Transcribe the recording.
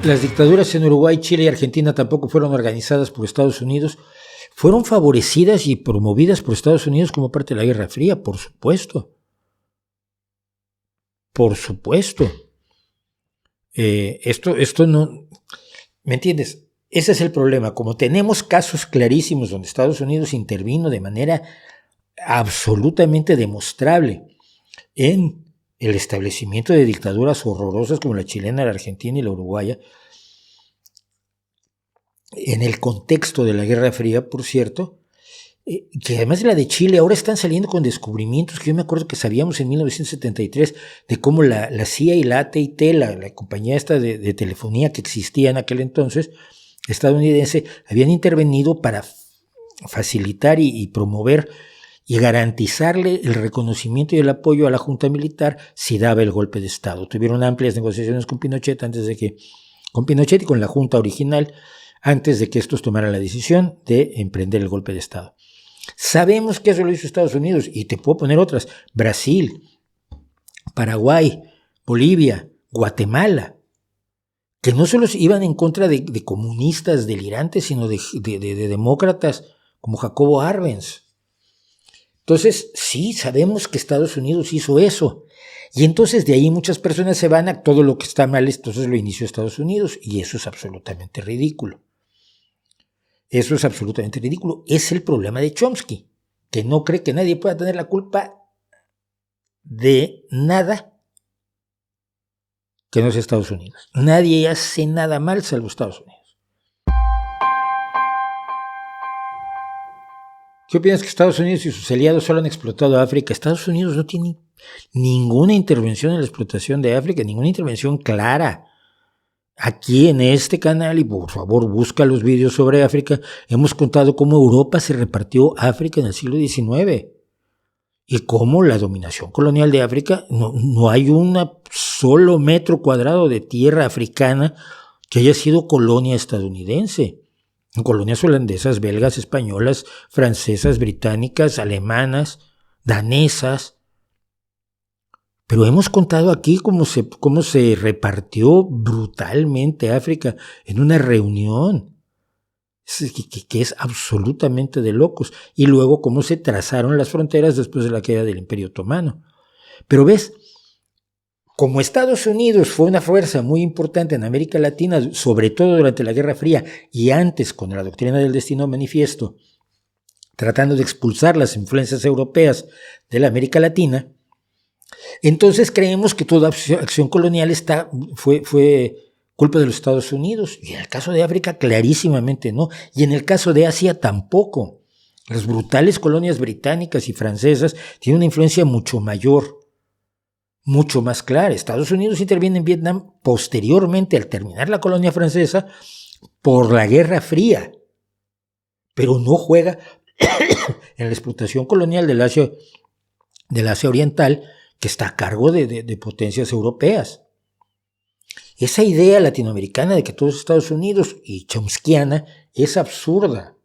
Las dictaduras en Uruguay, Chile y Argentina tampoco fueron organizadas por Estados Unidos, fueron favorecidas y promovidas por Estados Unidos como parte de la Guerra Fría, por supuesto. Por supuesto. Esto no... ¿Me entiendes? Ese es el problema. Como tenemos casos clarísimos donde Estados Unidos intervino de manera absolutamente demostrable en el establecimiento de dictaduras horrorosas como la chilena, la argentina y la uruguaya, en el contexto de la Guerra Fría, por cierto, que además de la de Chile, ahora están saliendo con descubrimientos que yo me acuerdo que sabíamos en 1973 de cómo la CIA y la AT&T, la compañía esta de telefonía que existía en aquel entonces, estadounidense, habían intervenido para facilitar y promover y garantizarle el reconocimiento y el apoyo a la junta militar si daba el golpe de Estado. Tuvieron amplias negociaciones con Pinochet con Pinochet y con la junta original antes de que estos tomaran la decisión de emprender el golpe de Estado. Sabemos que eso lo hizo Estados Unidos y te puedo poner otras: Brasil, Paraguay, Bolivia, Guatemala, que no solo iban en contra de comunistas delirantes, sino de demócratas como Jacobo Arbenz. Entonces, sí, sabemos que Estados Unidos hizo eso. Y entonces de ahí muchas personas se van a todo lo que está mal, entonces lo inició Estados Unidos, y eso es absolutamente ridículo. Eso es absolutamente ridículo. Es el problema de Chomsky, que no cree que nadie pueda tener la culpa de nada que no sea Estados Unidos. Nadie hace nada mal salvo Estados Unidos. ¿Qué opinas que Estados Unidos y sus aliados solo han explotado a África? Estados Unidos no tiene ninguna intervención en la explotación de África, ninguna intervención clara. Aquí en este canal, y por favor busca los vídeos sobre África, hemos contado cómo Europa se repartió África en el siglo XIX y cómo la dominación colonial de África, no hay un solo metro cuadrado de tierra africana que haya sido colonia estadounidense. Colonias holandesas, belgas, españolas, francesas, británicas, alemanas, danesas. Pero hemos contado aquí cómo se repartió brutalmente África en una reunión, que es absolutamente de locos. Y luego cómo se trazaron las fronteras después de la caída del Imperio Otomano. Pero ves, como Estados Unidos fue una fuerza muy importante en América Latina, sobre todo durante la Guerra Fría y antes con la doctrina del destino manifiesto, tratando de expulsar las influencias europeas de la América Latina, entonces creemos que toda acción colonial fue culpa de los Estados Unidos. Y en el caso de África, clarísimamente no. Y en el caso de Asia, tampoco. Las brutales colonias británicas y francesas tienen una influencia mucho mayor, mucho más clara. Estados Unidos interviene en Vietnam posteriormente, al terminar la colonia francesa, por la Guerra Fría. Pero no juega en la explotación colonial del Asia Oriental, que está a cargo de potencias europeas. Esa idea latinoamericana de que todo es Estados Unidos y chomskiana es absurda.